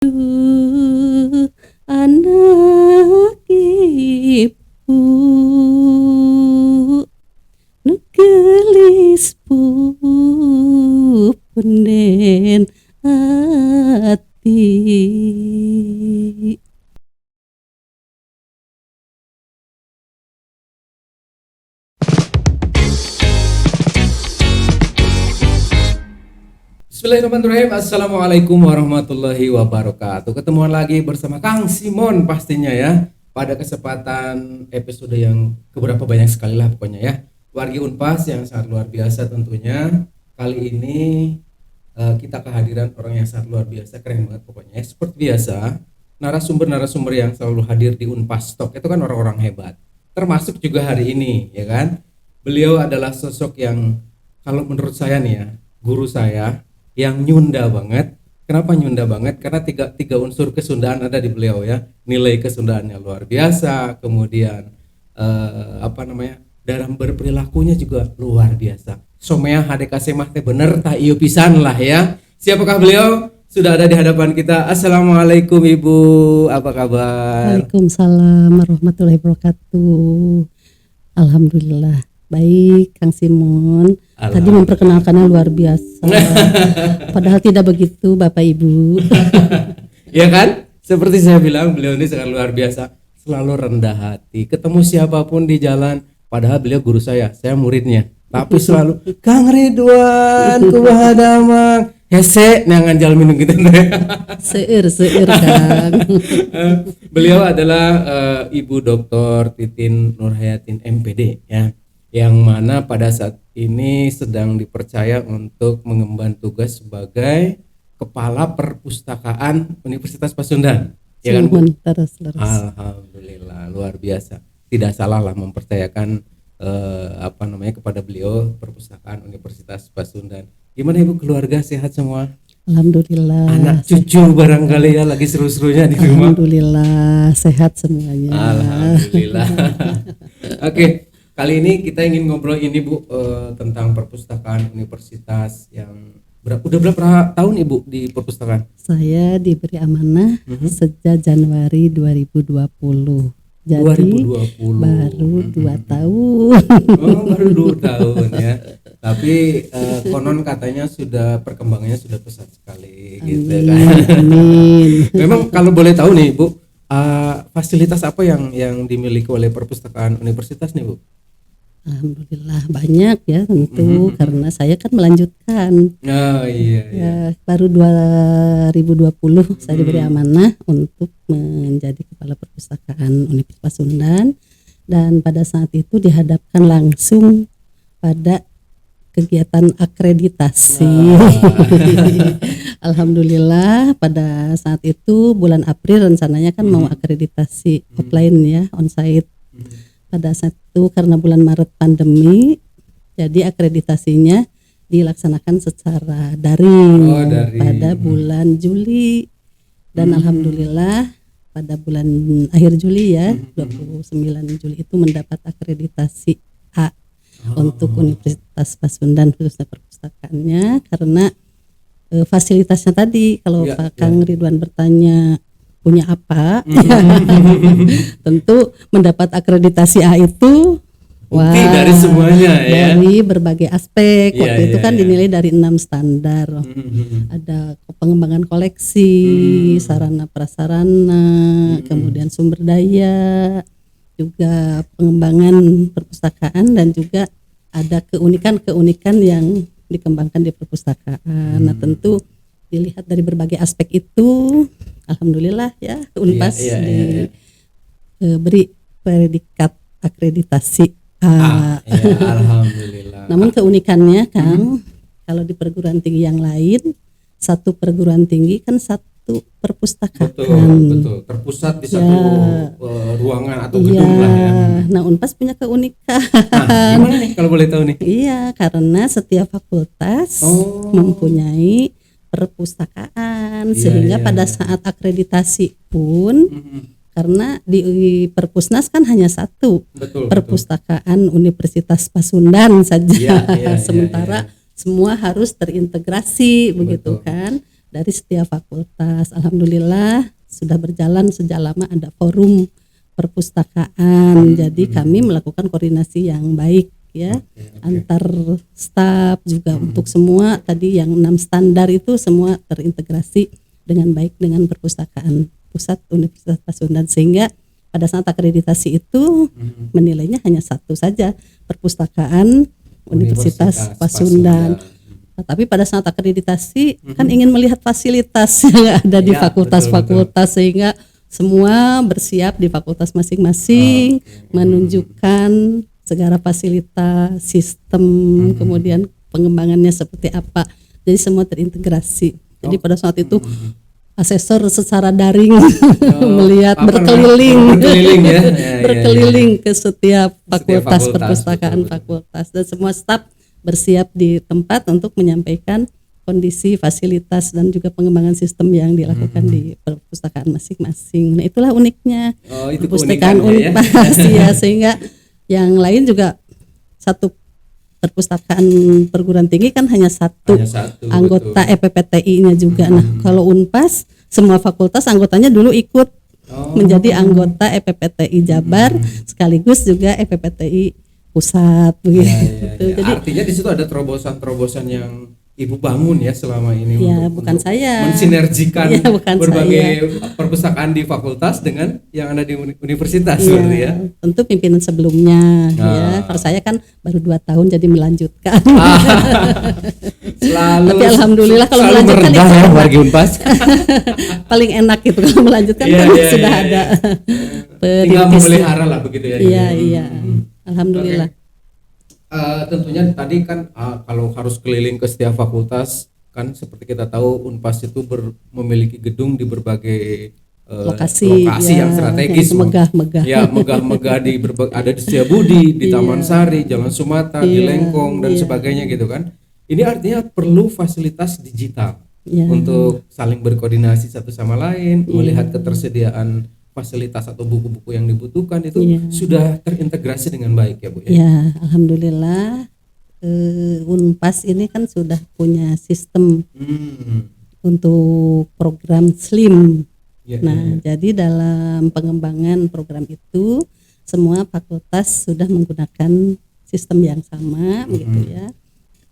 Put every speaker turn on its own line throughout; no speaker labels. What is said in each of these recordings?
Duh, anak ibu nu gelis punden ati.
Bismillahirrahmanirrahim. Assalamualaikum warahmatullahi wabarakatuh. Ketemuan lagi bersama Kang Simon pastinya ya. Pada kesempatan episode yang keberapa banyak sekali lah pokoknya ya. Wargi Unpas yang sangat luar biasa tentunya. Kali ini kita kehadiran orang yang sangat luar biasa, keren banget pokoknya. Seperti biasa, narasumber-narasumber yang selalu hadir di Unpas Talk itu kan orang-orang hebat. Termasuk juga hari ini ya kan. Beliau adalah sosok yang kalau menurut saya nih ya, guru saya yang nyunda banget. Kenapa nyunda banget? Karena tiga unsur kesundaan ada di beliau ya. Nilai kesundaannya luar biasa, kemudian dalam berperilakunya juga luar biasa. Somea HDKC mah teh bener tah ieu pisan lah ya. Siapakah beliau? Sudah ada di hadapan kita. Assalamualaikum Ibu, apa kabar?
Waalaikumsalam warahmatullahi wabarakatuh. Alhamdulillah baik, Kang Simon. Tadi memperkenalkannya luar biasa. Padahal tidak begitu Bapak Ibu.
Ya kan? Seperti saya bilang, beliau ini sangat luar biasa. Selalu rendah hati. Ketemu siapapun di jalan. Padahal beliau guru saya muridnya. Tapi selalu Kang Ridwan kumaha damang. Hese neangan jalan minum gitu.
Seueur Kang.
Beliau adalah Ibu Dr. Titin Nurhayatin MPD ya. Yang mana pada saat ini sedang dipercaya untuk mengemban tugas sebagai Kepala Perpustakaan Universitas Pasundan. Ya kan, Bu?
Terus.
Alhamdulillah, luar biasa. Tidak salah lah mempercayakan kepada beliau Perpustakaan Universitas Pasundan. Gimana Ibu, keluarga sehat semua?
Alhamdulillah.
Anak cucu barangkali ya lagi seru-serunya di rumah.
Alhamdulillah sehat semuanya.
Alhamdulillah. Oke. Kali ini kita ingin ngobrol ini Bu tentang perpustakaan universitas yang udah berapa tahun Ibu di perpustakaan?
Saya diberi amanah sejak Januari 2020. Jadi
2020.
baru 2 tahun.
Oh, baru 2 tahun ya. Tapi konon katanya perkembangannya sudah pesat sekali.
Amin,
gitu kan.
amin.
Memang kalau boleh tahu nih Bu, fasilitas apa yang dimiliki oleh perpustakaan universitas nih Bu?
Alhamdulillah banyak ya tentu karena saya kan melanjutkan.
Oh iya.
Ya, baru 2020 saya diberi amanah untuk menjadi kepala perpustakaan Universitas Pasundan, dan pada saat itu dihadapkan langsung pada kegiatan akreditasi. Alhamdulillah pada saat itu bulan April rencananya kan mau akreditasi offline ya, onsite. Pada saat itu karena bulan Maret pandemi, jadi akreditasinya dilaksanakan secara daring pada bulan Juli, dan alhamdulillah pada bulan akhir Juli ya 29 Juli itu mendapat akreditasi A untuk Universitas Pasundan khususnya perpustakaannya, karena fasilitasnya tadi kalau Pak Kang Ridwan bertanya punya apa, tentu mendapat akreditasi A itu
bukti dari semuanya ya,
dari berbagai aspek. Waktu itu kan dinilai dari 6 standar. Ada pengembangan koleksi, sarana prasarana, kemudian sumber daya, juga pengembangan perpustakaan, dan juga ada keunikan-keunikan yang dikembangkan di perpustakaan. Nah tentu dilihat dari berbagai aspek itu, alhamdulillah ya Unpas diberi predikat akreditasi A.
Alhamdulillah.
Namun keunikannya Kang, kalau di perguruan tinggi yang lain, satu perguruan tinggi kan satu perpustakaan.
Betul. Terpusat di satu ruangan atau gedung lah ya.
Nah Unpas punya keunikan.
Gimana nih kalau boleh tahu nih?
Iya, karena setiap fakultas mempunyai perpustakaan, sehingga pada saat akreditasi pun karena di Perpusnas kan hanya satu perpustakaan Universitas Pasundan saja, sementara semua harus terintegrasi begitu kan. dari setiap fakultas. Alhamdulillah sudah berjalan sejak lama ada forum perpustakaan. Jadi kami melakukan koordinasi yang baik ya, antar staf juga untuk semua tadi yang 6 standar itu semua terintegrasi dengan baik dengan perpustakaan pusat Universitas Pasundan, sehingga pada saat akreditasi itu menilainya hanya satu saja, perpustakaan Universitas Pasundan. Nah, tapi pada saat akreditasi kan ingin melihat fasilitas yang ada di fakultas-fakultas, sehingga semua bersiap di fakultas masing-masing menunjukkan segala fasilitas, sistem, kemudian pengembangannya seperti apa. Jadi semua terintegrasi. Jadi pada saat itu asesor secara daring melihat berkeliling
ya.
berkeliling ke setiap fakultas perpustakaan fakultas, dan semua staf bersiap di tempat untuk menyampaikan kondisi fasilitas dan juga pengembangan sistem yang dilakukan di perpustakaan masing-masing. Nah, itulah uniknya perpustakaan Unpas ya, sehingga yang lain juga satu perpustakaan perguruan tinggi kan hanya satu anggota EPPTI-nya juga. Nah, kalau Unpas semua fakultas anggotanya dulu ikut menjadi anggota EPPTI Jabar sekaligus juga EPPTI pusat begitu. Jadi
artinya di situ ada terobosan-terobosan yang Ibu bangun ya selama ini
ya, bukan saya
mensinergikan
ya, bukan
berbagai perpustakaan di fakultas dengan yang ada di universitas seperti ya.
Tentu pimpinan sebelumnya ya. Kalau saya kan baru 2 tahun jadi melanjutkan. Tapi alhamdulillah kalau melanjutkan itu
ya warga Unpas.
Paling enak itu kalau melanjutkan karena sudah ada
tinggal memelihara lah begitu ya.
Iya. Alhamdulillah.
Tentunya tadi kan kalau harus keliling ke setiap fakultas kan seperti kita tahu Unpas itu memiliki gedung di berbagai lokasi yang strategis,
megah-megah.
Ya, megah-megah ada di Setiabudi, di Taman Sari, Jalan Sumatera, di Lengkong dan sebagainya gitu kan. Ini artinya perlu fasilitas digital untuk saling berkoordinasi satu sama lain, melihat ketersediaan fasilitas atau buku-buku yang dibutuhkan itu sudah terintegrasi dengan baik ya Bu ya.
Ya, alhamdulillah Unpas ini kan sudah punya sistem untuk program SLIM. Jadi dalam pengembangan program itu semua fakultas sudah menggunakan sistem yang sama begitu ya.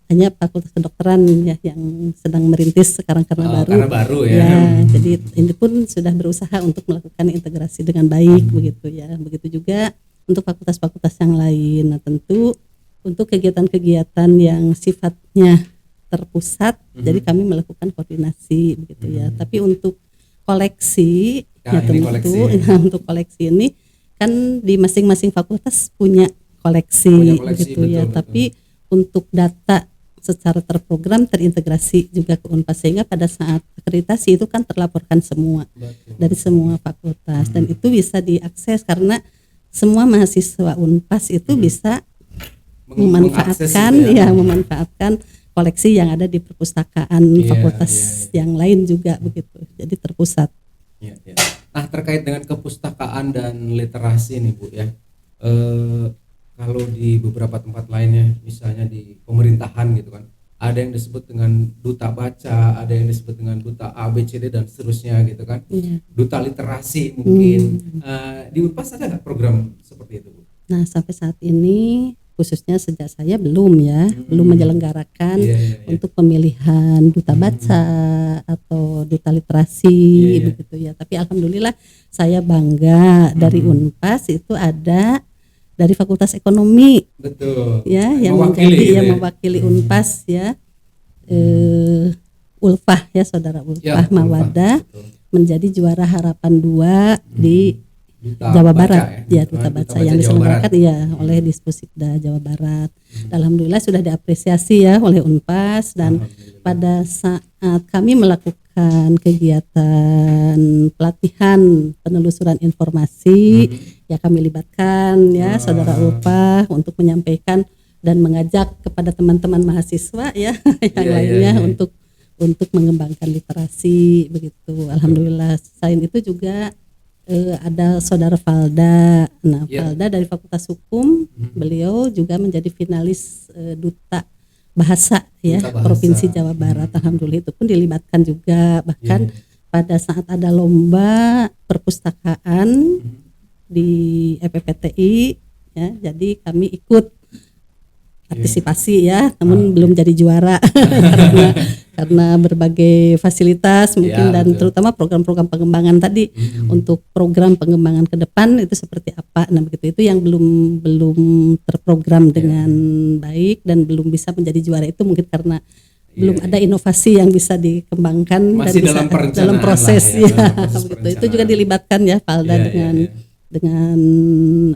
Hanya fakultas kedokteran ya yang sedang merintis sekarang karena
baru ya.
Jadi ini pun sudah berusaha untuk melakukan integrasi dengan baik begitu ya. Begitu juga untuk fakultas-fakultas yang lain. Nah, tentu untuk kegiatan-kegiatan yang sifatnya terpusat, jadi kami melakukan koordinasi begitu ya. Tapi untuk koleksi untuk koleksi ini kan di masing-masing fakultas punya koleksi begitu ya. Tapi untuk data secara terprogram terintegrasi juga ke Unpas, sehingga pada saat akreditasi itu kan terlaporkan semua dari semua fakultas dan itu bisa diakses karena semua mahasiswa Unpas itu bisa memanfaatkan koleksi yang ada di perpustakaan fakultas yang lain juga begitu. Jadi terpusat.
Nah, terkait dengan kepustakaan dan literasi nih Bu ya. Kalau di beberapa tempat lainnya, misalnya di pemerintahan gitu kan, ada yang disebut dengan duta baca, ada yang disebut dengan duta ABCD dan seterusnya gitu kan, duta literasi mungkin. Di Unpas ada nggak program seperti itu Bu?
Nah, sampai saat ini khususnya sejak saya belum menyelenggarakan untuk pemilihan duta baca atau duta literasi begitu ya. Tapi alhamdulillah saya bangga dari Unpas itu ada dari Fakultas Ekonomi, ya, yang mewakili Unpas ya, Ulfah ya, saudara Ulfah Mawadah menjadi juara harapan 2 di Jawa Barat ya, duta baca yang diselenggarakan oleh Dispusikda Jawa Barat. Alhamdulillah sudah diapresiasi ya oleh Unpas, dan pada saat kami melakukan kegiatan pelatihan penelusuran informasi ya kami libatkan ya saudara Ulfah untuk menyampaikan dan mengajak kepada teman-teman mahasiswa ya yang lainnya untuk mengembangkan literasi begitu. Alhamdulillah. Selain itu juga ada saudara Falda. Nah, Falda dari Fakultas Hukum, beliau juga menjadi finalis duta bahasa ya
Duta bahasa.
Provinsi Jawa Barat. Alhamdulillah itu pun dilibatkan juga, bahkan
Iya.
pada saat ada lomba perpustakaan di EPPTI ya, jadi kami ikut partisipasi ya, namun belum jadi juara karena berbagai fasilitas mungkin
Ya,
dan
betul.
terutama program-program pengembangan tadi. Untuk program pengembangan ke depan itu seperti apa, nah begitu itu yang belum terprogram dengan baik dan belum bisa menjadi juara itu mungkin karena belum ada inovasi yang bisa dikembangkan
Masih
dan bisa
dalam perencanaan
dalam proses
lah ya,
ya,
dalam proses
begitu. Itu
perencanaan.
juga dilibatkan ya Palda
Iya,
dengan
iya.
dengan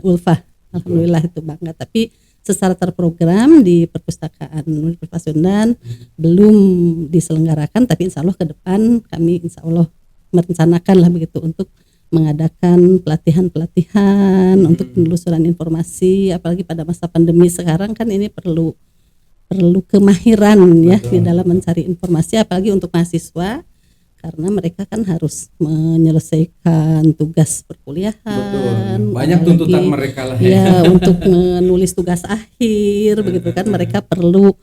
Ulfa. Alhamdulillah itu bangga. Tapi secara terprogram di perpustakaan Universitas Pasundan belum diselenggarakan, tapi insya Allah ke depan kami insya Allah merencanakan lah begitu untuk mengadakan pelatihan-pelatihan untuk penelusuran informasi, apalagi pada masa pandemi sekarang kan ini perlu kemahiran ya di dalam mencari informasi, apalagi untuk mahasiswa karena mereka kan harus menyelesaikan tugas perkuliahan.
Betul. Banyak
apalagi,
tuntutan mereka lah
ya untuk menulis tugas akhir begitu kan, mereka perlu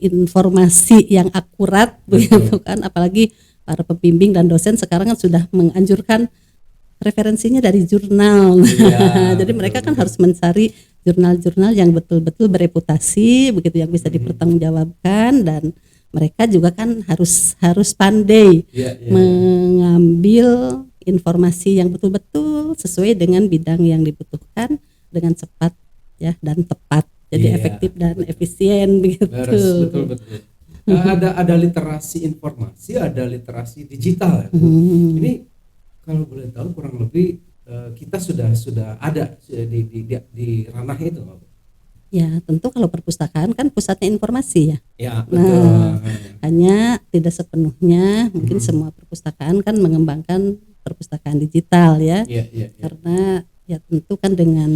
informasi yang akurat begitu kan, apalagi para pembimbing dan dosen sekarang kan sudah menganjurkan referensinya dari jurnal.
Iya,
Jadi mereka kan harus mencari jurnal-jurnal yang betul-betul bereputasi begitu, yang bisa dipertanggungjawabkan, dan mereka juga kan harus pandai mengambil informasi yang betul-betul sesuai dengan bidang yang dibutuhkan dengan cepat ya dan tepat. Jadi efektif dan efisien begitu.
Betul. Ada literasi informasi, ada literasi digital. Ini kalau boleh tahu kurang lebih kita sudah ada di ranah itu.
Ya tentu kalau perpustakaan kan pusatnya informasi ya.
Ya betul.
Nah, hanya tidak sepenuhnya mungkin semua perpustakaan kan mengembangkan perpustakaan digital ya.
Iya.
Karena ya tentu kan dengan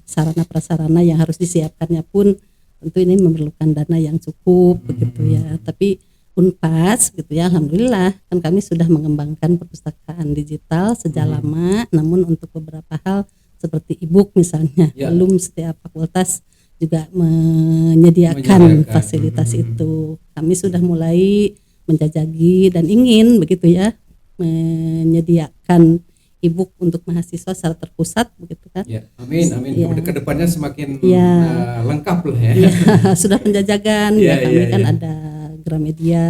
sarana prasarana yang harus disiapkannya pun tentu ini memerlukan dana yang cukup begitu ya. Tapi Unpas gitu ya, alhamdulillah kan kami sudah mengembangkan perpustakaan digital sejak lama, namun untuk beberapa hal seperti e-book misalnya belum setiap fakultas juga menyediakan fasilitas itu. Kami sudah mulai menjajaki dan ingin begitu ya menyediakan e-book untuk mahasiswa secara terpusat begitu kan.
Ya, amin.
Ya.
Kedepannya semakin
Ya.
lengkap lah ya.
Ya, sudah penjajakan ya, kami kan ada Gramedia,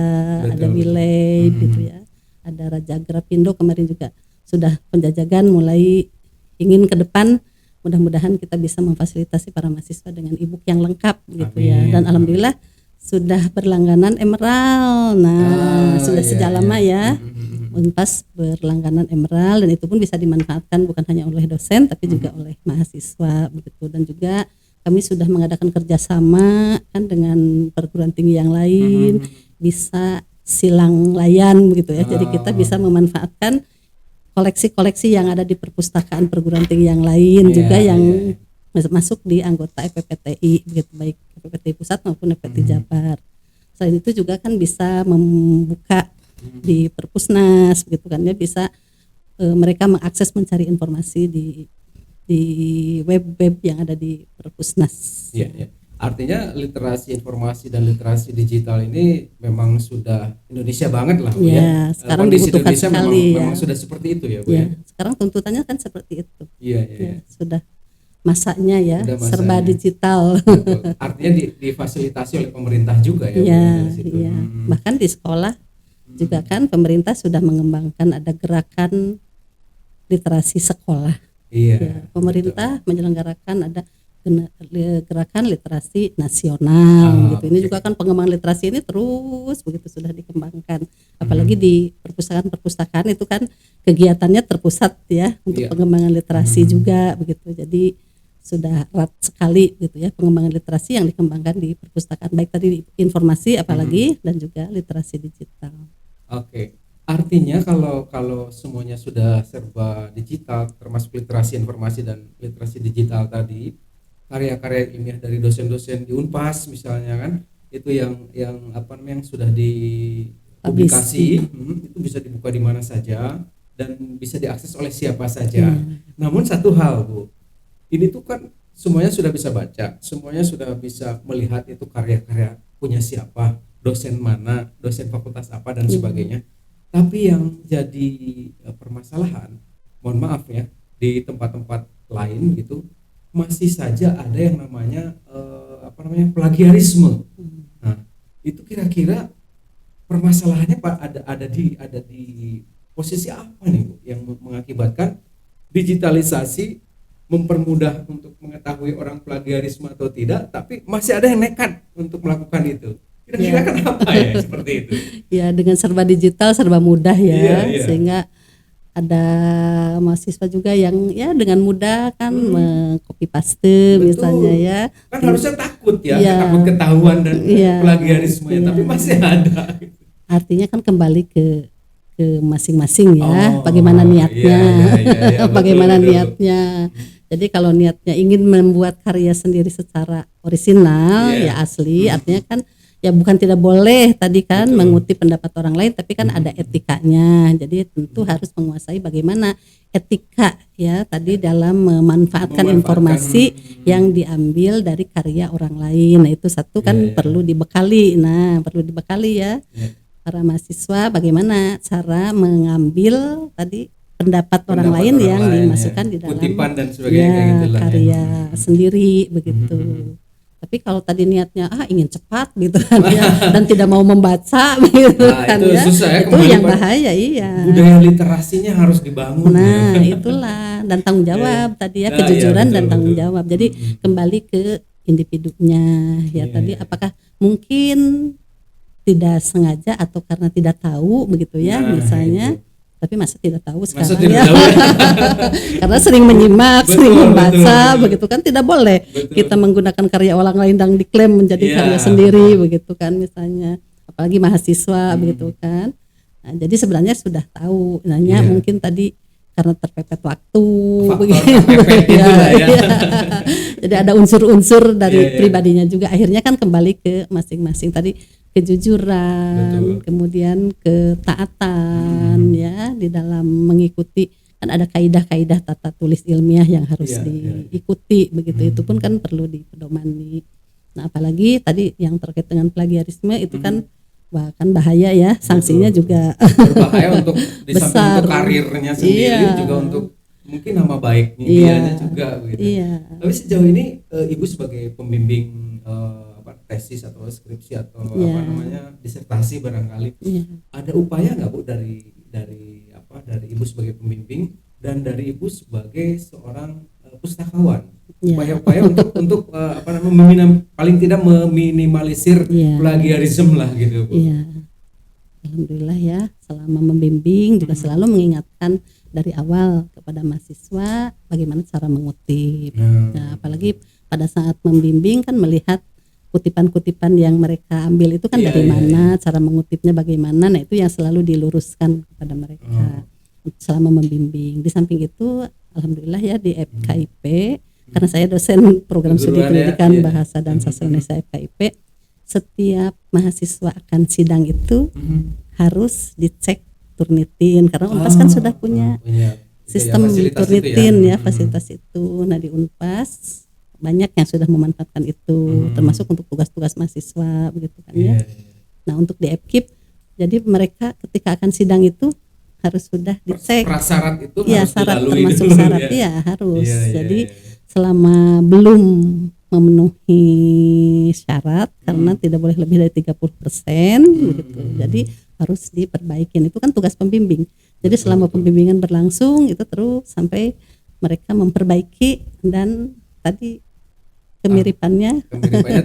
ada Wiley gitu ya, ada Raja Grapindo kemarin juga sudah penjajakan, mulai ingin ke depan mudah-mudahan kita bisa memfasilitasi para mahasiswa dengan e-book yang lengkap gitu ya. Dan alhamdulillah sudah berlangganan Emerald. Nah, sudah sejak lama ya. Unpas berlangganan Emerald, dan itu pun bisa dimanfaatkan bukan hanya oleh dosen tapi juga oleh mahasiswa begitu. Dan juga kami sudah mengadakan kerjasama kan dengan perguruan tinggi yang lain, bisa silang layan begitu ya. Jadi kita bisa memanfaatkan koleksi-koleksi yang ada di perpustakaan perguruan tinggi yang lain juga yang masuk di anggota EPPTI begitu, baik EPPTI Pusat maupun EPPTI Jabar. Selain itu juga kan bisa membuka di Perpusnas begitu kan ya, bisa mereka mengakses mencari informasi di web yang ada di Perpusnas.
Iya. Artinya literasi informasi dan literasi digital ini memang sudah Indonesia banget lah Bu ya.
Sekarang
Kondisi
dibutuhkan
Indonesia
sekali
memang sudah seperti itu ya Bu ya.
Sekarang tuntutannya kan seperti itu.
Iya.
Sudah masanya ya,
Sudah masanya.
serba digital.
Betul. Artinya difasilitasi oleh pemerintah juga ya Bu
Iya.
di situ.
Bahkan di sekolah juga kan pemerintah sudah mengembangkan ada gerakan literasi sekolah.
Iya.
Pemerintah menyelenggarakan ada gerakan literasi nasional gitu. Ini juga kan pengembangan literasi ini terus begitu sudah dikembangkan. Apalagi di perpustakaan itu kan kegiatannya terpusat ya untuk pengembangan literasi juga begitu. Jadi sudah erat sekali gitu ya pengembangan literasi yang dikembangkan di perpustakaan, baik tadi informasi apalagi dan juga literasi digital.
Oke. Artinya kalau semuanya sudah serba digital, termasuk literasi informasi dan literasi digital tadi, karya-karya ilmiah dari dosen-dosen di Unpas misalnya kan, itu yang sudah dipublikasi, itu bisa dibuka di mana saja dan bisa diakses oleh siapa saja. Namun satu hal Bu, ini tuh kan semuanya sudah bisa baca, semuanya sudah bisa melihat itu karya-karya punya siapa, dosen mana, dosen fakultas apa dan sebagainya. Tapi yang jadi permasalahan, mohon maaf ya, di tempat-tempat lain gitu masih saja ada yang namanya plagiarisme. Nah, itu kira-kira permasalahannya Pak ada di posisi apa nih Bu yang mengakibatkan digitalisasi mempermudah untuk mengetahui orang plagiarisme atau tidak, tapi masih ada yang nekat untuk melakukan itu. Kira-kira kenapa ya seperti itu?
Ya, dengan serba digital serba mudah ya,
Iya.
sehingga ada mahasiswa juga yang ya dengan mudah kan mengcopy paste
Betul.
misalnya ya.
Kan harusnya takut ya,
Iya.
takut ketahuan dan
Iya.
plagiarisme,
Iya.
tapi masih ada.
Artinya kan kembali ke masing-masing ya,
Oh,
bagaimana niatnya,
iya, betul,
bagaimana
betul.
niatnya. Jadi kalau niatnya ingin membuat karya sendiri secara orisinal,
Iya.
ya asli, artinya kan ya bukan tidak boleh tadi kan
Betul.
mengutip pendapat orang lain, tapi kan ada etikanya. Jadi tentu harus menguasai bagaimana etika ya tadi dalam memanfaatkan informasi yang diambil dari karya orang lain. Nah itu satu kan
Iya, iya.
perlu dibekali. Nah perlu dibekali ya.
Iya.
Para mahasiswa bagaimana cara mengambil tadi pendapat orang
Pendapat
lain
orang
yang
lain,
dimasukkan
ya.
di dalam
Kutipan dan sebagainya kayak
ya,
gitu lah ya.
karya sendiri begitu. Tapi kalau tadi niatnya ingin cepat gitu kan ya, dan tidak mau membaca gitu
Nah,
kan
itu
ya,
susah ya,
itu
kembali
yang
pada
bahaya iya.
Budaya literasinya harus dibangun.
Nah
ya.
itulah dan tanggung jawab tadi ya,
Nah,
kejujuran
iya,
dan
betul,
tanggung
betul.
jawab. Jadi kembali ke individunya ya
Iya,
tadi
iya.
apakah mungkin tidak sengaja atau karena tidak tahu begitu ya
Nah,
misalnya.
itu.
Tapi masa tidak tahu
Masa
sekarang
tidak
ya.
tahu ya?
Karena sering menyimak,
Betul,
sering membaca,
betul.
begitu kan tidak boleh
Betul.
kita menggunakan karya orang lain dan diklaim menjadi
Iya.
karya sendiri begitu kan misalnya, apalagi mahasiswa begitu kan. Nah, jadi sebenarnya sudah tahu, nanya
Iya.
mungkin tadi karena terpepet waktu,
Faktor
begitu.
kepepet itu lah ya.
Iya. Jadi ada unsur-unsur dari
Iya, iya.
pribadinya juga. Akhirnya kan kembali ke masing-masing tadi kejujuran,
Betul.
kemudian ketaatan ya di dalam mengikuti kan ada kaidah-kaidah tata tulis ilmiah yang harus
Iya, iya.
diikuti begitu. Itu pun kan perlu dipedomani. Nah apalagi tadi yang terkait dengan plagiarisme itu kan bahkan bahaya ya, sanksinya
Betul.
juga
Berbahaya untuk di samping
besar.
untuk karirnya sendiri
Iya.
juga untuk mungkin nama baiknya
Iya.
dianya juga begitu.
Iya.
Tapi sejauh ini Ibu sebagai pembimbing tesis atau skripsi atau
Iya.
disertasi barangkali
Iya.
ada upaya nggak Bu dari Ibu sebagai pembimbing dan dari Ibu sebagai seorang pustakawan,
Iya.
upaya-upaya untuk paling tidak meminimalisir
Iya.
plagiarisme lah gitu Bu.
Iya. Alhamdulillah ya, selama membimbing juga selalu mengingatkan dari awal kepada mahasiswa bagaimana cara mengutip. Nah, apalagi pada saat membimbing kan melihat kutipan-kutipan yang mereka ambil itu kan
Iya,
dari
iya,
mana, cara mengutipnya bagaimana. Nah, itu yang selalu diluruskan kepada mereka selama membimbing. Di samping itu alhamdulillah ya di FKIP karena saya dosen program studi
Keguruan ya,
pendidikan
iya.
bahasa dan sastra Indonesia FKIP, setiap mahasiswa akan sidang itu harus dicek Turnitin karena Unpas kan sudah punya sistem
fasilitas
Turnitin
itu
ya, fasilitas itu. Nah di Unpas banyak yang sudah memanfaatkan itu, termasuk untuk tugas-tugas mahasiswa begitu kan ya.
Iya, iya.
Nah untuk di FKIP, jadi mereka ketika akan sidang itu harus sudah dicek.
Prasyarat itu
Iya
harus
syarat
dilalui
termasuk
dulu,
syarat
ya.
ya harus.
Iya, iya,
Jadi
iya.
selama belum memenuhi syarat karena tidak boleh lebih dari 30% begitu. Jadi harus diperbaikin. Itu kan tugas pembimbing. Jadi selama pembimbingan berlangsung itu terus sampai mereka memperbaiki dan tadi kemiripannya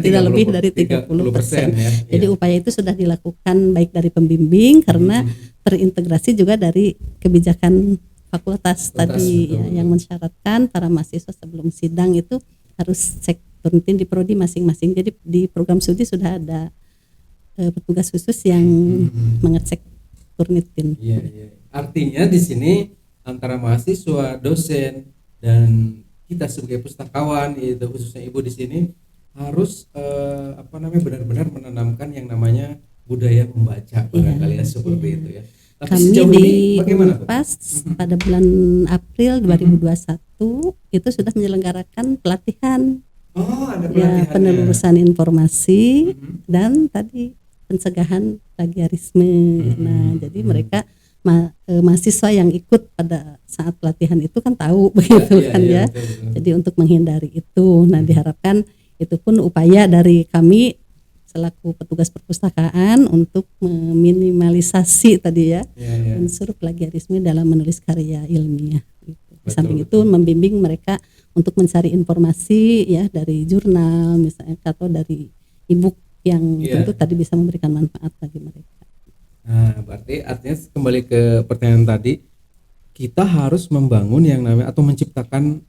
tidak lebih dari 30%.
30%, ya.
Jadi
Iya.
upaya itu sudah dilakukan baik dari pembimbing karena terintegrasi juga dari kebijakan fakultas tadi
betul.
ya, yang mensyaratkan para mahasiswa sebelum sidang itu harus cek Turnitin di prodi masing-masing. Jadi di program studi sudah ada petugas khusus yang mengecek Turnitin.
Iya, iya. Artinya di sini antara mahasiswa, dosen dan kita sebagai pustakawan, itu khususnya Ibu di sini harus benar-benar menanamkan yang namanya budaya membaca barangkali ya, seperti itu ya. Tapi
Kami
sejauh
di
ini bagaimana Bu?
Unpas pada bulan April 2021 itu sudah menyelenggarakan pelatihan
Oh, ada
Ya,
pelatihannya.
penelurusan informasi dan tadi pencegahan plagiarisme. Nah, jadi mereka mahasiswa yang ikut pada saat pelatihan itu kan tahu begitu
Iya,
kan
iya,
ya.
betul, betul.
Jadi untuk menghindari itu, nah diharapkan itu pun upaya dari kami selaku petugas perpustakaan untuk meminimalisasi tadi ya
Iya, iya.
unsur plagiarisme dalam menulis karya ilmiah. Gitu. Di
Betul,
samping itu
betul.
membimbing mereka untuk mencari informasi ya dari jurnal misalnya atau dari e-book yang
Iya.
tentu tadi bisa memberikan manfaat bagi mereka.
Nah, berarti artinya kembali ke pertanyaan tadi, kita harus membangun yang namanya atau menciptakan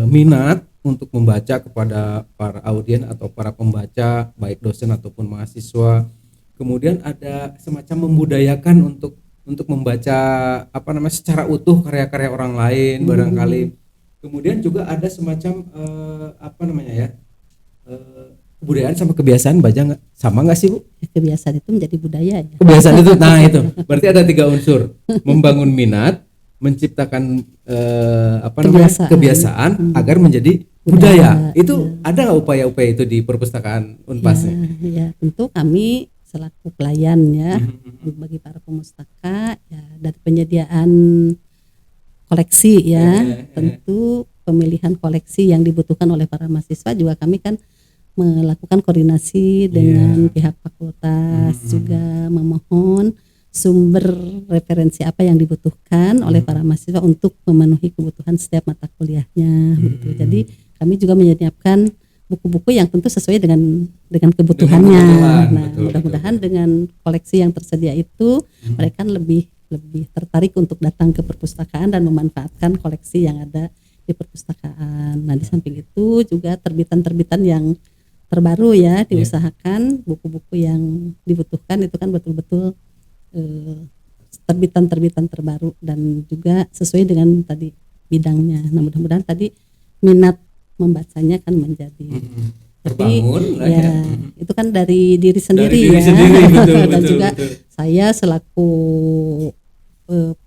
minat untuk membaca kepada para audien atau para pembaca, baik dosen ataupun mahasiswa. Kemudian ada semacam membudayakan untuk membaca secara utuh karya-karya orang lain barangkali. Kemudian juga ada semacam kebudayaan sama kebiasaan baca sama nggak sih Bu?
Kebiasaan itu menjadi budaya ya.
Kebiasaan itu, nah itu berarti ada 3 unsur: membangun minat, menciptakan kebiasaan agar menjadi budaya. Itu ada nggak upaya-upaya itu di perpustakaan Unpas?
Ya, tentu kami selaku pelayan ya bagi para pemustaka ya dari penyediaan koleksi ya, tentu pemilihan koleksi yang dibutuhkan oleh para mahasiswa juga kami kan melakukan koordinasi dengan pihak fakultas, juga memohon sumber referensi apa yang dibutuhkan oleh para mahasiswa untuk memenuhi kebutuhan setiap mata kuliahnya begitu. Jadi kami juga menyiapkan buku-buku yang tentu sesuai dengan kebutuhannya. Nah, mudah-mudahan dengan koleksi yang tersedia itu mereka lebih tertarik untuk datang ke perpustakaan dan memanfaatkan koleksi yang ada di perpustakaan. Nah, di samping itu juga terbitan-terbitan yang terbaru ya diusahakan buku-buku yang dibutuhkan itu kan betul-betul terbitan-terbitan terbaru dan juga sesuai dengan tadi bidangnya. Nah, mudah-mudahan tadi minat membacanya kan menjadi
terbangun lah
ya. Itu kan dari diri sendiri
betul,
dan juga saya selaku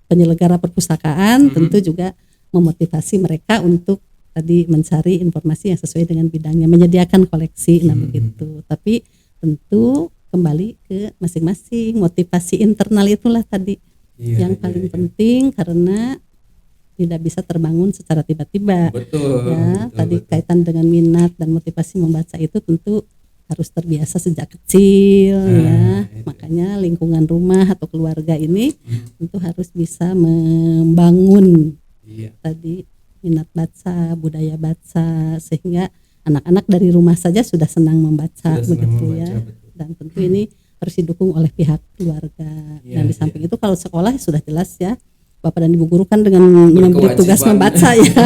penyelenggara perpustakaan tentu juga memotivasi mereka untuk tadi mencari informasi yang sesuai dengan bidangnya, menyediakan koleksi, nah begitu. Tapi tentu kembali ke masing-masing, motivasi internal itulah tadi yang paling penting karena tidak bisa terbangun secara tiba-tiba. Tadi kaitan dengan minat dan motivasi membaca itu tentu harus terbiasa sejak kecil ya. Makanya lingkungan rumah atau keluarga ini tentu harus bisa membangun tadi minat baca, budaya baca sehingga anak-anak dari rumah saja sudah senang membaca begitu ya. Dan tentu ini harus didukung oleh pihak keluarga. Dan di samping itu kalau sekolah sudah jelas ya, Bapak dan Ibu guru kan dengan memberi tugas membaca ya.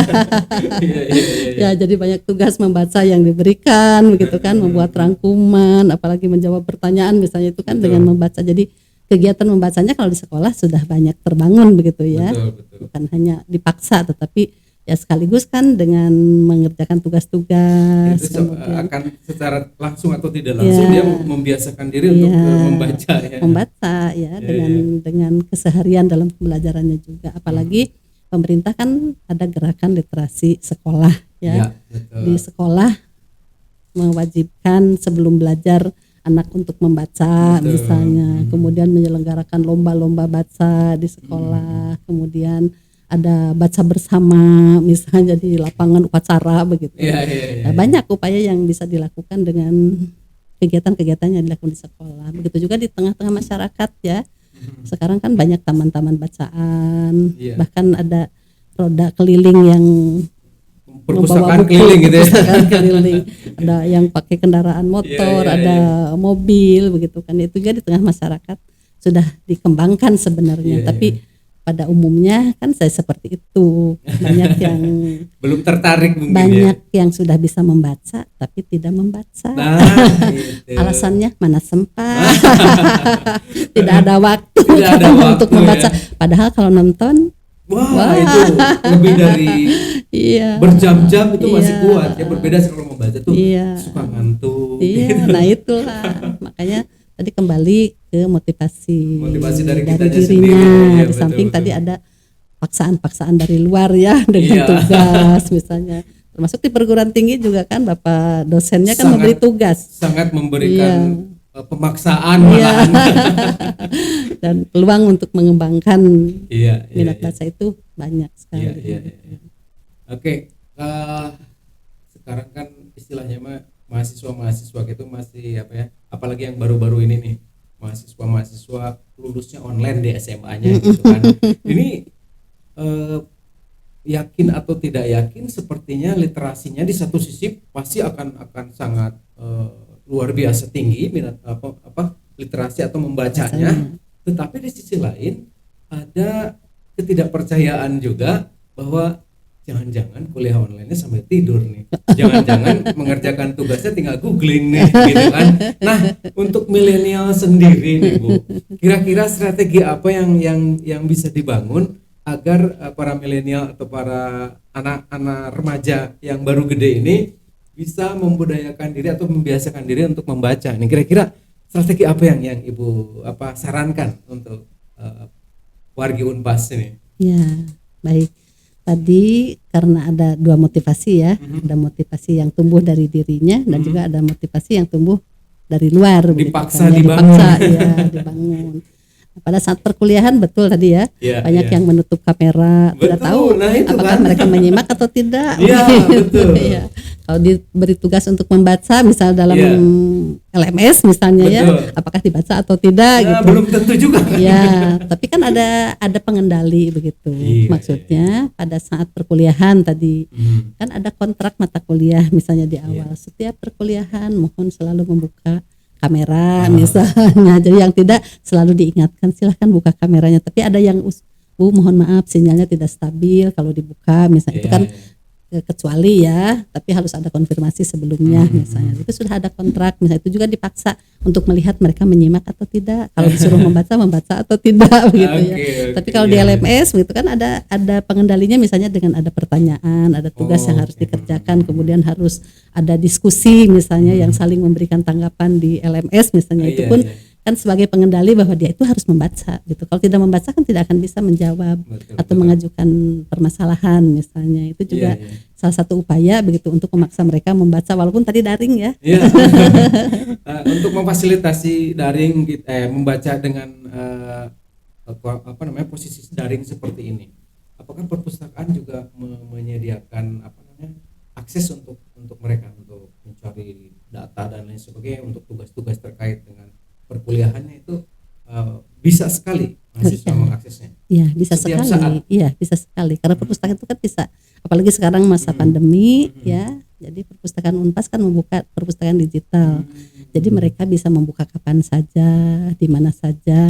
Ya, jadi banyak tugas membaca yang diberikan begitu kan, membuat rangkuman, apalagi menjawab pertanyaan misalnya itu kan dengan membaca. Jadi kegiatan membacanya kalau di sekolah sudah banyak terbangun begitu ya. Bukan hanya dipaksa tetapi ya sekaligus kan dengan mengerjakan tugas-tugas kemudian
akan secara langsung atau tidak langsung dia membiasakan diri untuk
membaca ya dengan keseharian dalam pembelajarannya juga. Apalagi pemerintah kan ada gerakan literasi sekolah ya. Di sekolah mewajibkan sebelum belajar anak untuk membaca misalnya, kemudian menyelenggarakan lomba-lomba baca di sekolah, kemudian ada baca bersama misalnya di lapangan upacara begitu. Nah, banyak upaya yang bisa dilakukan dengan kegiatan-kegiatan yang dilakukan di sekolah. Begitu juga di tengah-tengah masyarakat ya. Sekarang kan banyak taman-taman bacaan, bahkan ada roda keliling yang
perpustakaan keliling gitu ya.
Keliling. Ada yang pakai kendaraan motor, ada mobil begitu kan. Itu juga di tengah masyarakat sudah dikembangkan sebenarnya, tapi pada umumnya kan saya seperti itu. Banyak yang
belum tertarik mungkin
banyak yang sudah bisa membaca tapi tidak membaca. Gitu. Alasannya mana sempat. Tidak ada waktu untuk membaca. Padahal kalau nonton
itu lebih dari berjam-jam itu masih kuat ya. Berbeda kalau membaca tuh suka ngantuk.
Nah itulah makanya tadi kembali ke motivasi dari dirinya. Di samping tadi ada paksaan-paksaan dari luar ya dengan tugas misalnya Termasuk di perguruan tinggi juga kan Bapak dosennya kan
Sangat-
memberi tugas.
sangat memberikan pemaksaan
Iya.
malahan.
Dan peluang untuk mengembangkan
Iya, iya,
minat
iya.
baca itu banyak sekali.
Iya, iya, iya. Oke, sekarang kan istilahnya mah mahasiswa itu masih apa ya? Apalagi yang baru-baru ini nih, mahasiswa lulusnya online di SMA-nya gitu kan. Ini yakin atau tidak yakin, sepertinya literasinya di satu sisi pasti akan sangat luar biasa tinggi minat apa literasi atau membacanya, tetapi di sisi lain ada ketidakpercayaan juga bahwa jangan-jangan kuliah online-nya sampai tidur nih, jangan-jangan mengerjakan tugasnya tinggal googling nih gitu kan. Nah, untuk milenial sendiri nih Bu, kira-kira strategi apa yang bisa dibangun agar para milenial atau para anak-anak remaja yang baru gede ini bisa membudayakan diri atau membiasakan diri untuk membaca. Nih kira-kira strategi apa yang Ibu sarankan untuk wargi Unpas ini?
Ya, baik. Tadi karena ada dua motivasi ya, ada motivasi yang tumbuh dari dirinya dan juga ada motivasi yang tumbuh dari luar.
Dipaksa
begitu kan, ya,
dibangun.
dipaksa, ya, dibangun. Pada saat perkuliahan betul tadi ya,
Ya,
banyak
ya.
yang menutup kamera, tidak
Betul,
tahu
nah itu
apakah
kan.
mereka menyimak atau tidak.
Iya, betul.
Iya. Kalau diberi tugas untuk membaca, misal dalam
Iya.
LMS misalnya ya,
Betul.
apakah dibaca atau tidak
Nah,
gitu.
belum tentu juga kan.
Ya, tapi kan ada pengendali begitu.
Iya,
Maksudnya pada saat perkuliahan tadi kan ada kontrak mata kuliah misalnya di awal. Setiap perkuliahan mohon selalu membuka kamera misalnya. Jadi yang tidak selalu diingatkan silahkan buka kameranya. Tapi ada yang Bu mohon maaf sinyalnya tidak stabil kalau dibuka misalnya itu kan kecuali ya, tapi harus ada konfirmasi sebelumnya misalnya. Itu sudah ada kontrak misalnya, itu juga dipaksa untuk melihat mereka menyimak atau tidak. Kalau disuruh membaca atau tidak begitu ya. Tapi kalau di LMS gitu kan ada pengendalinya misalnya dengan ada pertanyaan, ada tugas yang harus dikerjakan, kemudian harus ada diskusi misalnya yang saling memberikan tanggapan di LMS misalnya. Itu pun kan sebagai pengendali bahwa dia itu harus membaca gitu. Kalau tidak membaca kan tidak akan bisa menjawab atau mengajukan permasalahan misalnya. Itu juga salah satu upaya begitu untuk memaksa mereka membaca walaupun tadi daring ya.
Iya. Untuk memfasilitasi daring membaca dengan posisi daring seperti ini. Apakah perpustakaan juga menyediakan akses untuk mereka untuk mencari data dan lain sebagainya untuk tugas-tugas terkait dengan perkuliahannya itu bisa sekali mahasiswa mengaksesnya.
Iya, bisa
Setiap
sekali.
saat.
Iya, bisa sekali. Karena perpustakaan itu kan bisa, apalagi sekarang masa pandemi ya. Jadi perpustakaan Unpas kan membuka perpustakaan digital. Jadi mereka bisa membuka kapan saja, di mana saja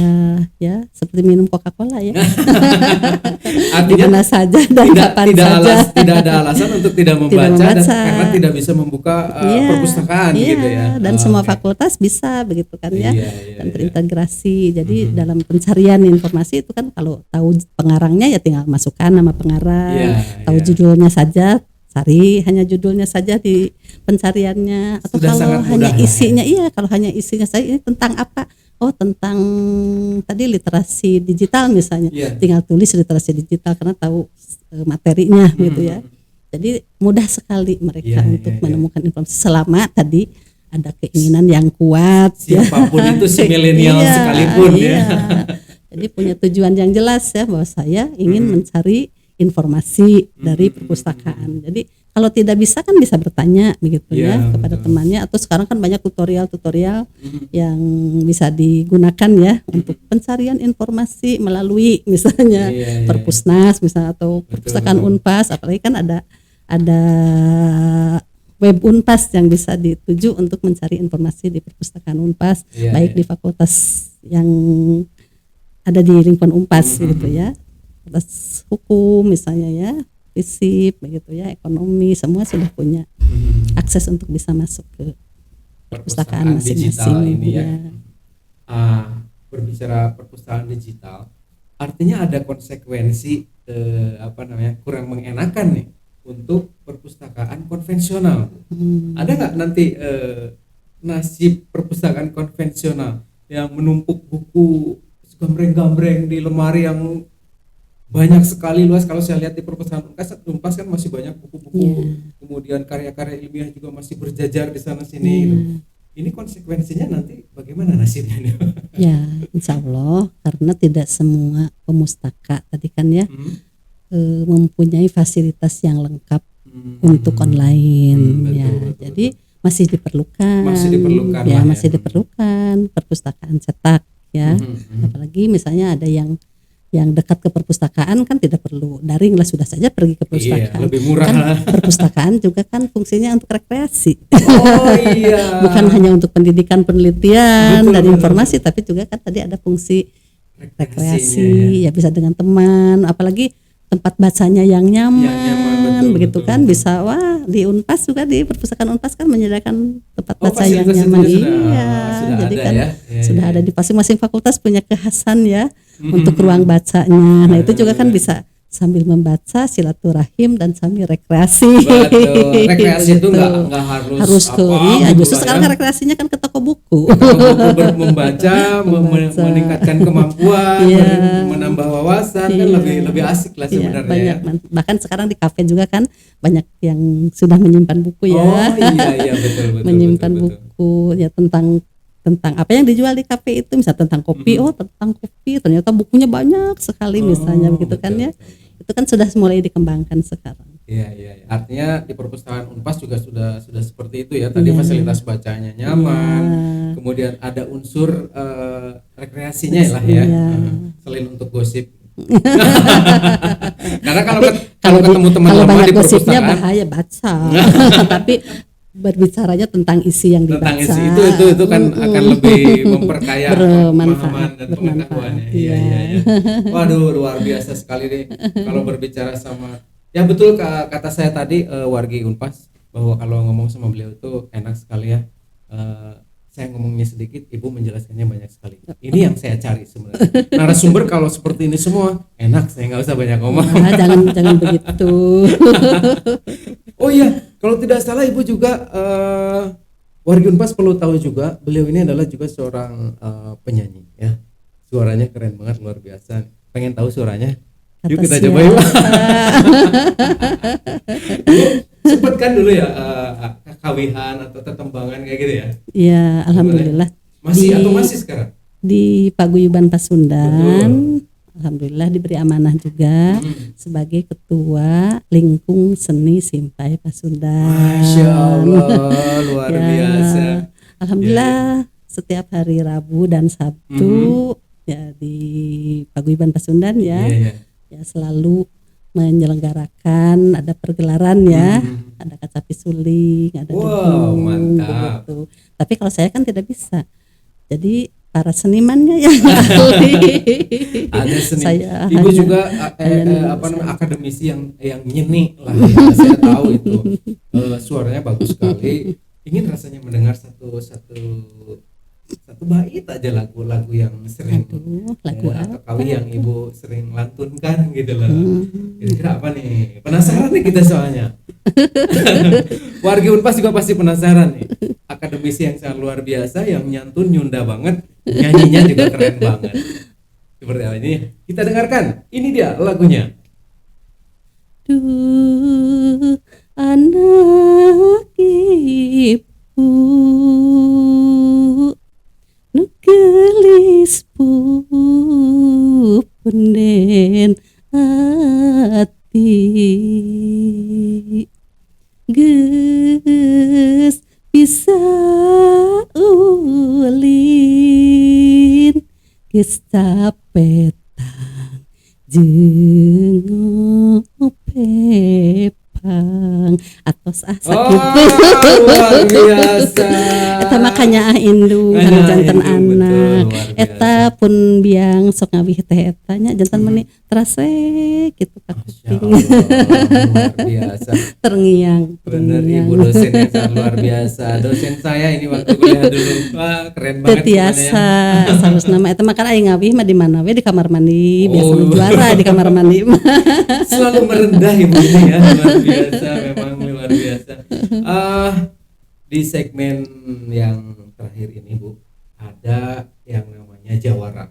ya, seperti minum Coca-Cola ya. Di
Artinya
mana saja dan kapan saja.
tidak ada alasan untuk tidak membaca,
membaca.
karena tidak bisa membuka
Iya,
perpustakaan
iya,
gitu ya.
dan semua fakultas bisa begitu kan ya.
Iya, iya,
Dan terintegrasi. Jadi dalam pencarian informasi itu kan kalau tahu pengarangnya ya tinggal masukkan nama pengarang,
Iya,
tahu
iya.
judulnya saja, cari hanya judulnya saja di pencariannya. Atau
Sudah
kalau
sangat
hanya
mudah lah,
isinya, iya kalau hanya isinya saya ini tentang apa? Oh tentang tadi literasi digital misalnya,
Iya.
tinggal tulis literasi digital karena tahu materinya gitu ya. Jadi mudah sekali mereka
Iya,
untuk
iya, iya.
menemukan informasi selama tadi ada keinginan yang kuat.
Siapapun itu, si milenial
Iya,
sekalipun ya.
iya. Jadi punya tujuan yang jelas ya bahwa saya ingin mencari informasi dari perpustakaan. Jadi kalau tidak bisa kan bisa bertanya begitu
Iya,
ya kepada
betul.
temannya, atau sekarang kan banyak tutorial-tutorial yang bisa digunakan ya untuk pencarian informasi melalui misalnya
Iya, iya.
Perpusnas misalnya atau perpustakaan
betul.
Unpas, apalagi kan ada web Unpas yang bisa dituju untuk mencari informasi di perpustakaan Unpas,
Iya,
baik
iya.
di fakultas yang ada di lingkungan Unpas gitu ya, fakultas hukum misalnya ya, fisip begitu ya, ekonomi, semua sudah punya akses untuk bisa masuk ke perpustakaan
digital
masing-masing
ini ya.
ya.
Berbicara perpustakaan digital, artinya ada konsekuensi kurang mengenakan nih untuk perpustakaan konvensional. Ada nggak nanti nasib perpustakaan konvensional yang menumpuk buku gambreng-gambreng di lemari yang banyak sekali luas. Kalau saya lihat di perpustakaan Unpas kan masih banyak buku-buku,
Iya.
kemudian karya-karya ilmiah juga masih berjajar di sana sini
Iya.
gitu. Ini konsekuensinya nanti bagaimana nasibnya nih?
Ya, insya Allah karena tidak semua pemustaka tadi kan ya mempunyai fasilitas yang lengkap untuk online ya.
Betul.
Jadi masih diperlukan.
Masih diperlukan
Ya,
lah ya.
masih diperlukan perpustakaan cetak ya. Apalagi misalnya ada yang dekat ke perpustakaan kan tidak perlu daring lah, sudah saja pergi ke perpustakaan.
Iya, lebih murah
Kan
lah.
perpustakaan juga kan fungsinya untuk rekreasi.
Oh iya.
Bukan hanya untuk pendidikan penelitian
Betul,
dan
betul.
informasi, tapi juga kan tadi ada fungsi
Rekreasinya
rekreasi ya bisa dengan teman, apalagi tempat bacanya yang nyaman,
betul,
begitu
betul.
kan bisa wah di Unpas juga di perpustakaan Unpas kan menyediakan tempat
Oh,
baca yang
fasilitas itu
nyaman
sudah
jadi
ada
kan
ya? Iya,
sudah
iya.
ada di masing-masing fakultas punya kekhasan ya untuk ruang bacanya. Nah itu juga kan bisa sambil membaca silaturahim dan sambil rekreasi.
Betul. Rekreasi itu
Begitu.
nggak harus
ke
apa
iya
gitu
justru
lah
sekarang
ya.
kan rekreasinya kan ke toko buku.
Membaca,
Membaca.
meningkatkan kemampuan,
Iya.
menambah wawasan kan
Iya.
lebih asik lah
Iya,
sebenarnya.
banyak
Ya.
bahkan sekarang di kafe juga kan banyak yang sudah menyimpan buku ya.
Oh iya betul.
Menyimpan
betul.
buku ya tentang apa yang dijual di kafe itu, misalnya tentang kopi, tentang kopi ternyata bukunya banyak sekali misalnya begitu kan ya. Itu kan sudah mulai dikembangkan sekarang.
Iya. Artinya di perpustakaan Unpas juga sudah seperti itu ya. Tadi
Iya.
fasilitas bacanya nyaman,
Iya.
kemudian ada unsur rekreasinya lah ya.
Iya.
Selain untuk gosip. Karena kalau
Di-
ketemu teman
kalau
lama
banyak
di
gosipnya
perpustakaan,
bahaya baca. Tapi berbicaranya tentang isi yang dibaca.
tentang isi itu kan akan lebih memperkaya pemahaman dan pengetahuannya. Iya. Waduh, luar biasa sekali nih kalau berbicara sama. Ya betul kata saya tadi wargi Unpas bahwa kalau ngomong sama beliau itu enak sekali ya. Saya ngomongnya sedikit, ibu menjelaskannya banyak sekali. Ini yang saya cari sebenarnya. Narasumber kalau seperti ini semua enak, saya nggak usah banyak ngomong.
Nah, jangan begitu.
Oh iya, kalau tidak salah ibu juga wargi Unpas perlu tahu juga beliau ini adalah juga seorang penyanyi ya. Suaranya keren banget, luar biasa. Pengen tahu suaranya? Yuk kita coba yuk. Sempet kan dulu ya kakawihan atau tetembangan kayak gitu ya?
Ya, alhamdulillah.
Masih sekarang?
Di Paguyuban Pasundan, alhamdulillah diberi amanah juga sebagai ketua Lingkung Seni Simpai Pasundan.
Masya Allah, luar
Ya,
biasa.
Alhamdulillah setiap hari Rabu dan Sabtu ya di Paguyuban Pasundan ya.
Iya.
Ya selalu menyelenggarakan ada pergelaran ya, ada kacapi suling, ada
Wow,
debung,
mantap.
begitu. Tapi kalau saya kan tidak bisa, jadi para senimannya yang ahli.
Ada seni.
Saya
Ibu
hanya-
juga
hanya
akademisi yang nyeni lah ya. Saya tahu itu suaranya bagus sekali. Ingin rasanya mendengar satu bait aja lagu yang sering
Aduh, lagu
atau
apa?
kali yang ibu sering lantunkan gitu loh. Kira-kira apa nih? Penasaran nih kita soalnya. Wargi Unpas juga pasti penasaran nih. Akademisi yang sangat luar biasa, yang nyantun nyunda banget, nyanyinya juga keren banget. Seperti apa ini? Kita dengarkan. Ini dia lagunya.
Duh, anak ibu nugelis punden ati geus bisa ulin geus capetang jeung pepang atos asa kitu.
Luar biasa.
Eta makanya indung
Hanya
kana janten
indung, betul,
anak.
luar biasa.
Eta pun biang sok ngawih teh eta nya janten meuni terase kitu ka
Masya
kuping.
Allah, luar biasa.
Terngiang.
Bener ibu dosen yang sangat luar biasa. Dosen saya ini waktu kuliah dulu. Wah keren banget.
Tetiasa sanes nama eta mah kan aing ngawih mah di mana we di kamar mandi biasa
Oh.
juara di kamar mandi mah.
Selalu merendah ibu ini ya, luar biasa, memang luar biasa. Di segmen yang terakhir ini Bu, ada yang namanya jawara.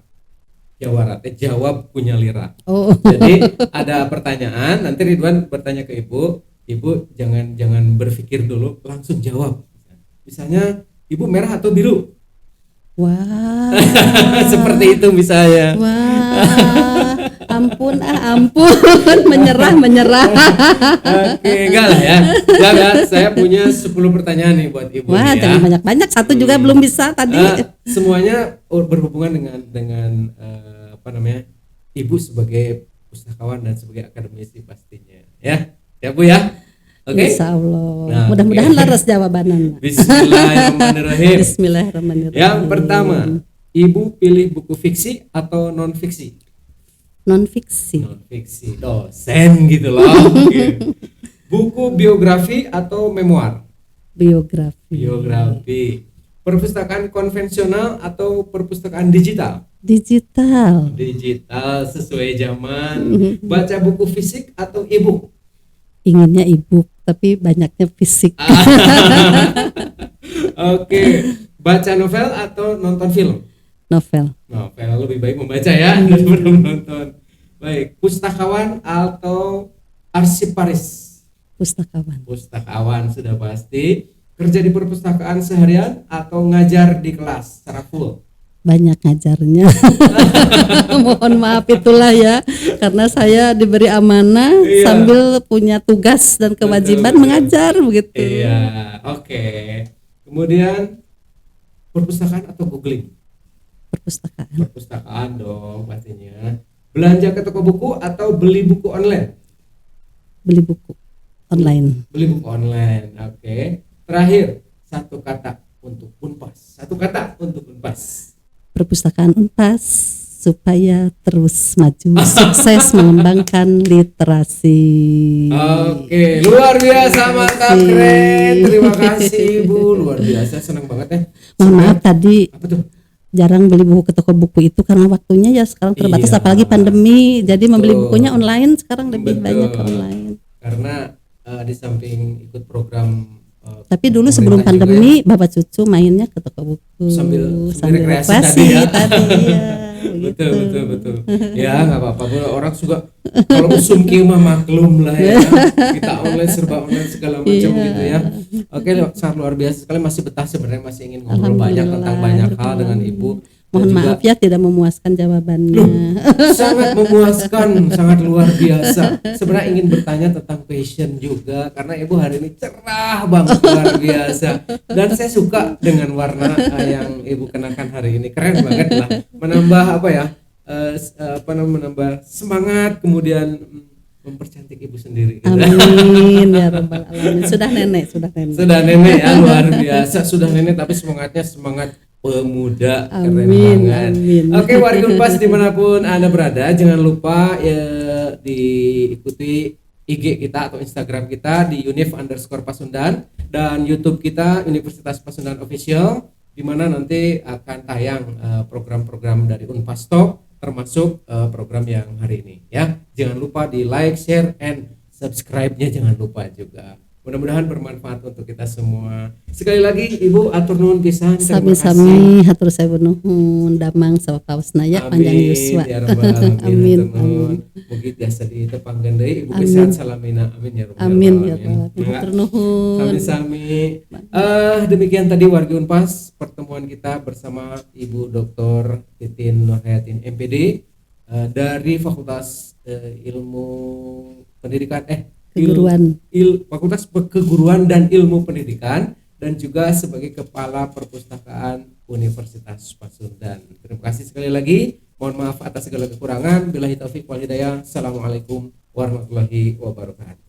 Jawara teh jawab kunyalira.
Oh.
Jadi ada pertanyaan, nanti Ridwan bertanya ke Ibu, Ibu jangan berpikir dulu, langsung jawab. Misalnya, Ibu merah atau biru?
Wah.
Seperti itu misalnya.
Wah. Ampun, menyerah.
Oke, enggak lah ya. Ya, saya punya 10 pertanyaan nih buat Ibu.
Wah,
ya.
jangan banyak-banyak. Satu juga belum bisa tadi.
Semuanya berhubungan dengan apa namanya? Ibu sebagai pustakawan dan sebagai akademisi pastinya. Ya. Ya, Bu ya. Oke.
Insya Allah.
Nah,
Mudah-mudahan laras jawabannya.
Bismillahirrahmanirrahim.
Bismillahirrahmanirrahim.
Yang pertama, Ibu pilih buku fiksi atau non fiksi?
Non fiksi.
Non fiksi, dosen gitu loh. Oke. Buku biografi atau memoir?
Biografi.
Biografi. Perpustakaan konvensional atau perpustakaan digital?
Digital.
Digital sesuai zaman. Baca buku fisik atau e-book?
Inginnya e-book, tapi banyaknya fisik.
Oke. Baca novel atau nonton film?
Novel.
Novel, lebih baik membaca ya daripada menonton. Baik, pustakawan atau arsiparis?
Pustakawan.
Pustakawan sudah pasti. Kerja di perpustakaan seharian atau ngajar di kelas secara full?
Banyak ngajarnya. Mohon maaf itulah ya, karena saya diberi amanah sambil punya tugas dan kewajiban mengajar begitu.
Iya, oke. Kemudian perpustakaan atau googling?
Perpustakaan.
Perpustakaan dong pastinya. Belanja ke toko buku atau beli buku online?
Beli buku online.
Beli buku online, oke. Terakhir, satu kata untuk Unpas. Satu kata untuk Unpas.
Perpustakaan Unpas supaya terus maju, sukses mengembangkan literasi.
Oke, luar biasa, mantap, keren. Terima kasih Ibu, luar biasa, senang banget ya.
Mohon maaf tadi
Apa tuh?
jarang beli buku ke toko buku itu karena waktunya ya sekarang terbatas,
Iya.
apalagi pandemi. Jadi membeli
Betul.
bukunya online sekarang lebih
Betul.
banyak online.
Karena di samping ikut program
Tapi dulu sebelum
pemerintah juga
pandemi bapak cucu mainnya ke toko buku
sambil
rekreasi
rekreasi tadi ya.
begitu.
betul. Ya nggak apa-apa, orang suka kalau sumki mah maklum lah ya. Kita online serba online segala macam gitu ya. Oke, sangat luar biasa sekali, masih betah sebenarnya, masih ingin ngobrol banyak tentang banyak hal dengan Ibu. Dan
Mohon
juga
maaf ya tidak memuaskan jawabannya.
sangat memuaskan, sangat luar biasa. Sebenarnya ingin bertanya tentang passion juga, karena Ibu hari ini cerah banget, luar biasa. Dan saya suka dengan warna yang Ibu kenakan hari ini, keren banget lah. Menambah apa ya? Menambah semangat, kemudian mempercantik Ibu sendiri. Gitu.
Amin ya rabbal alamin. Sudah nenek.
Sudah nenek ya, luar biasa. Sudah nenek tapi semangatnya semangat pemuda. Keren banget.
Amin.
Oke, warga Unpas dimanapun Anda berada, jangan lupa ya diikuti IG kita atau Instagram kita di @univ_pasundan dan YouTube kita Universitas Pasundan Official, di mana nanti akan tayang program-program dari Unpas Talk, termasuk program yang hari ini ya. Jangan lupa di like, share, and subscribe-nya jangan lupa juga. Mudah-mudahan bermanfaat untuk kita semua. Sekali lagi Ibu atur nuhun pisan.
Sami-sami hatur saya nuhun damang sawa kaosna ya panjang yuswa.
Amin. Mugi tiasa ditepangkeun deui Ibu pisan salamina. Amin ya rabbal
Amin
alamin.
ya rabbal alamin. Hatur nuhun.
Sami-sami. Demikian tadi wargi Unpas pertemuan kita bersama Ibu Dr. Titin Nurhayatin MPD dari Fakultas Ilmu Pendidikan Fakultas Keguruan dan Ilmu Pendidikan, dan juga sebagai Kepala Perpustakaan Universitas Pasundan. Terima kasih sekali lagi. Mohon maaf atas segala kekurangan. Billahi taufik wal hidayah. Assalamualaikum warahmatullahi wabarakatuh.